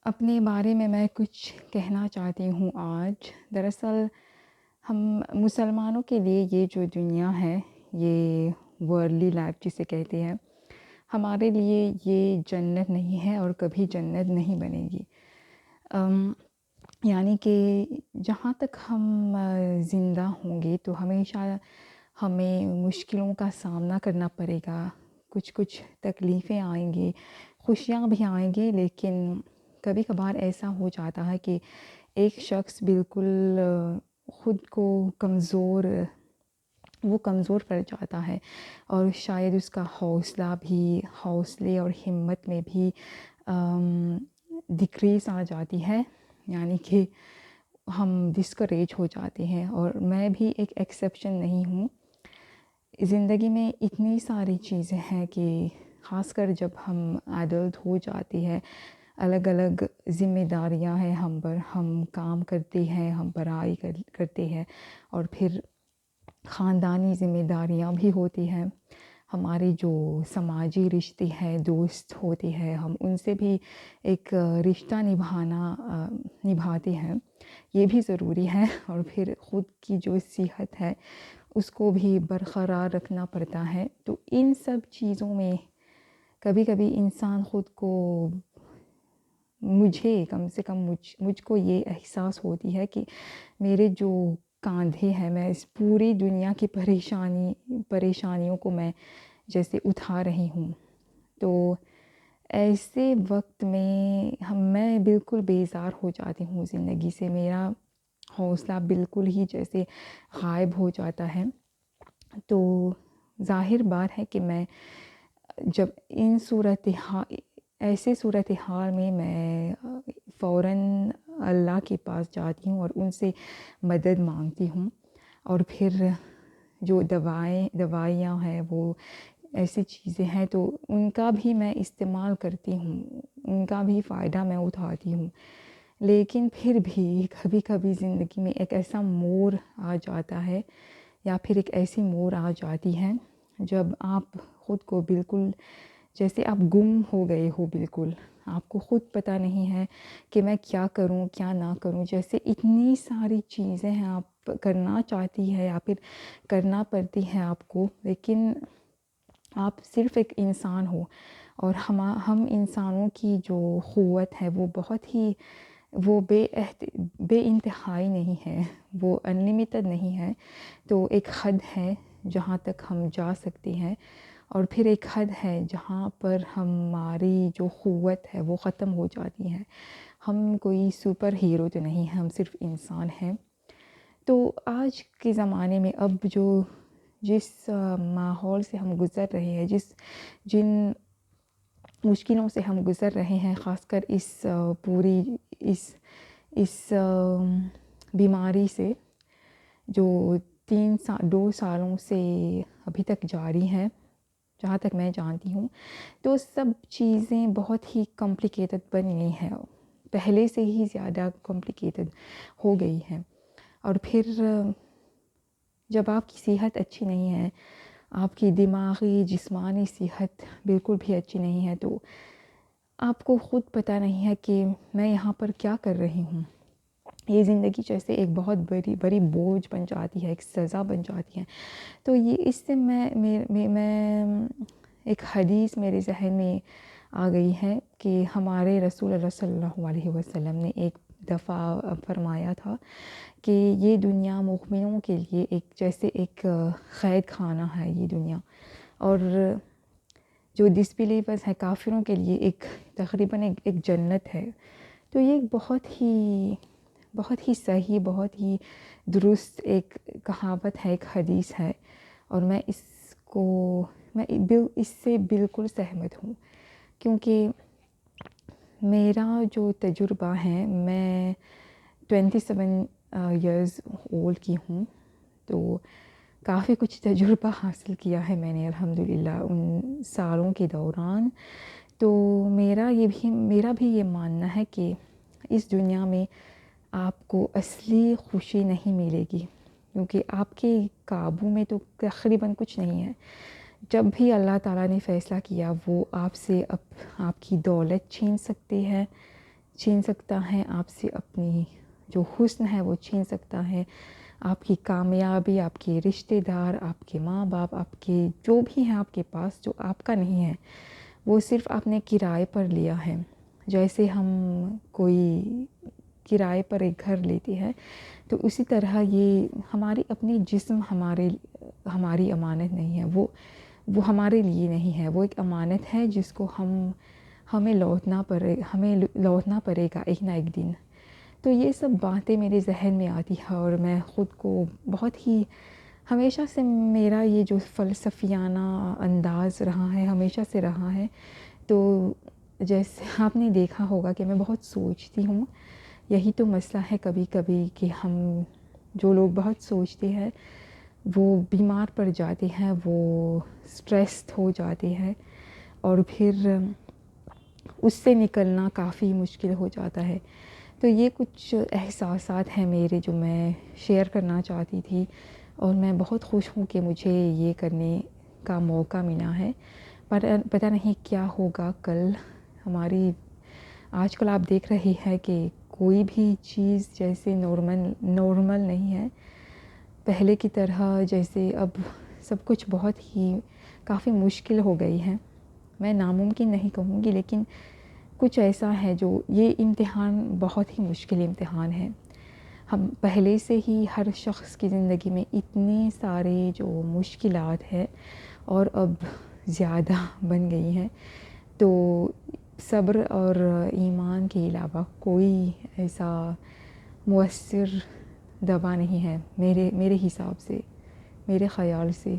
اپنے بارے میں کچھ کہنا چاہتی ہوں آج۔ دراصل ہم مسلمانوں کے لیے یہ جو دنیا ہے، یہ ورلڈلی لائف جسے کہتے ہیں، ہمارے لیے یہ جنت نہیں ہے اور کبھی جنت نہیں بنے گی۔ یعنی کہ جہاں تک ہم زندہ ہوں گے تو ہمیشہ ہمیں مشکلوں کا سامنا کرنا پڑے گا، کچھ تکلیفیں آئیں گی، خوشیاں بھی آئیں گی، لیکن کبھی کبھار ایسا ہو جاتا ہے کہ ایک شخص بالکل خود کو کمزور پڑ جاتا ہے، اور شاید اس کا حوصلے اور ہمت میں بھی ڈکریز آ جاتی ہے، یعنی کہ ہم ڈسکریج ہو جاتے ہیں، اور میں بھی ایک ایکسیپشن نہیں ہوں۔ زندگی میں اتنی ساری چیزیں ہیں کہ خاص کر جب ہم ایڈلٹ ہو جاتے ہیں، الگ الگ ذمہ داریاں ہیں ہم پر، ہم کام کرتے ہیں، ہم پڑھائی کرتے ہیں، اور پھر خاندانی ذمہ داریاں بھی ہوتی ہیں، ہمارے جو سماجی رشتے ہیں، دوست ہوتے ہیں، ہم ان سے بھی ایک رشتہ نبھاتے ہیں، یہ بھی ضروری ہے، اور پھر خود کی جو صحت ہے اس کو بھی برقرار رکھنا پڑتا ہے۔ تو ان سب چیزوں میں کبھی کبھی انسان خود کو کم سے کم مجھ کو یہ احساس ہوتی ہے کہ میرے جو کاندھے ہیں، میں اس پوری دنیا کی پریشانیوں کو میں جیسے اٹھا رہی ہوں۔ تو ایسے وقت میں بالکل بیزار ہو جاتی ہوں زندگی سے، میرا حوصلہ بالکل ہی جیسے غائب ہو جاتا ہے۔ تو ظاہر بات ہے کہ میں جب ایسے صورتحال میں فوراً اللہ کے پاس جاتی ہوں اور ان سے مدد مانگتی ہوں، اور پھر جو دوائیاں ہیں، وہ ایسی چیزیں ہیں تو ان کا بھی میں استعمال کرتی ہوں، ان کا بھی فائدہ میں اٹھاتی ہوں، لیکن پھر بھی کبھی کبھی زندگی میں ایک ایسا موڑ آ جاتا ہے، یا پھر ایک ایسی موڑ آ جاتی ہے جب آپ خود کو بالکل جیسے آپ گم ہو گئے ہو، بالکل آپ کو خود پتہ نہیں ہے کہ میں کیا کروں کیا نہ کروں، جیسے اتنی ساری چیزیں ہیں آپ کرنا چاہتی ہے یا پھر کرنا پڑتی ہے آپ کو، لیکن آپ صرف ایک انسان ہو، اور ہم انسانوں کی جو قوت ہے وہ بے انتہائی نہیں ہے، وہ انلیمیٹڈ نہیں ہے۔ تو ایک حد ہے جہاں تک ہم جا سکتے ہیں، اور پھر ایک حد ہے جہاں پر ہماری جو قوت ہے وہ ختم ہو جاتی ہے۔ ہم کوئی سپر ہیرو تو نہیں ہیں، ہم صرف انسان ہیں۔ تو آج کے زمانے میں اب جس ماحول سے ہم گزر رہے ہیں، جن مشکلوں سے ہم گزر رہے ہیں، خاص کر اس بیماری سے جو 2 سالوں سے ابھی تک جاری ہے، جہاں تک میں جانتی ہوں، تو سب چیزیں بہت ہی کمپلیکیٹڈ بن گئی ہیں، پہلے سے ہی زیادہ کمپلیکیٹڈ ہو گئی ہے۔ اور پھر جب آپ کی صحت اچھی نہیں ہے، آپ کی دماغی جسمانی صحت بالکل بھی اچھی نہیں ہے، تو آپ کو خود پتہ نہیں ہے کہ میں یہاں پر کیا کر رہی ہوں۔ یہ زندگی جیسے ایک بہت بڑی بوجھ بن جاتی ہے، ایک سزا بن جاتی ہے۔ تو اس سے میں ایک حدیث میرے ذہن میں آ گئی ہے کہ ہمارے رسول اللہ صلی اللہ علیہ وسلم نے ایک دفعہ فرمایا تھا کہ یہ دنیا مومنوں کے لیے جیسے ایک قید خانہ ہے یہ دنیا، اور جو ڈسبیلیورز ہیں، کافروں کے لیے تقریباً ایک جنت ہے۔ تو یہ بہت ہی صحیح، بہت ہی درست ایک کہاوت ہے، ایک حدیث ہے، اور میں اس سے بالکل سہمت ہوں، کیونکہ میرا جو تجربہ ہے، میں 27 ایئرز اولڈ کی ہوں، تو کافی کچھ تجربہ حاصل کیا ہے میں نے الحمدللہ ان سالوں کے دوران۔ تو میرا بھی یہ ماننا ہے کہ اس دنیا میں آپ کو اصلی خوشی نہیں ملے گی، کیونکہ آپ کے قابو میں تو تقریباً کچھ نہیں ہے۔ جب بھی اللہ تعالیٰ نے فیصلہ کیا، وہ آپ سے آپ کی دولت چھین سکتے ہیں، چھین سکتا ہے آپ سے اپنی جو حسن ہے وہ چھین سکتا ہے، آپ کی کامیابی، آپ کے رشتہ دار، آپ کے ماں باپ، آپ کے جو بھی ہیں آپ کے پاس جو آپ کا نہیں ہے، وہ صرف آپ نے کرائے پر لیا ہے۔ جیسے ہم کوئی کرائے پر ایک گھر لیتے ہیں تو اسی طرح یہ ہماری اپنی جسم ہماری امانت نہیں ہے، وہ ہمارے لیے نہیں ہے، وہ ایک امانت ہے جس کو ہمیں لوٹنا پڑے گا ایک نہ ایک دن۔ تو یہ سب باتیں میرے ذہن میں آتی ہیں اور میں خود کو بہت ہی ہمیشہ سے میرا یہ جو فلسفیانہ انداز رہا ہے ہمیشہ سے رہا ہے، تو جیسے آپ نے دیکھا ہوگا کہ میں بہت سوچتی ہوں۔ یہی تو مسئلہ ہے کبھی کبھی کہ ہم جو لوگ بہت سوچتے ہیں وہ بیمار پڑ جاتے ہیں، وہ اسٹریسڈ ہو جاتے ہیں اور پھر اس سے نکلنا کافی مشکل ہو جاتا ہے۔ تو یہ کچھ احساسات ہیں میرے جو میں شیئر کرنا چاہتی تھی، اور میں بہت خوش ہوں کہ مجھے یہ کرنے کا موقع ملا ہے۔ پر پتہ نہیں کیا ہوگا کل۔ آج کل آپ دیکھ رہے ہیں کہ کوئی بھی چیز جیسے نارمل نہیں ہے پہلے کی طرح، جیسے اب سب کچھ بہت ہی کافی مشکل ہو گئی ہے۔ میں ناممکن نہیں کہوں گی، لیکن کچھ ایسا ہے جو یہ امتحان بہت ہی مشکل امتحان ہے۔ ہم پہلے سے ہی ہر شخص کی زندگی میں اتنے سارے جو مشکلات ہیں اور اب زیادہ بن گئی ہیں، تو صبر اور ایمان کے علاوہ کوئی ایسا مؤثر دوا نہیں ہے میرے حساب سے، میرے خیال سے۔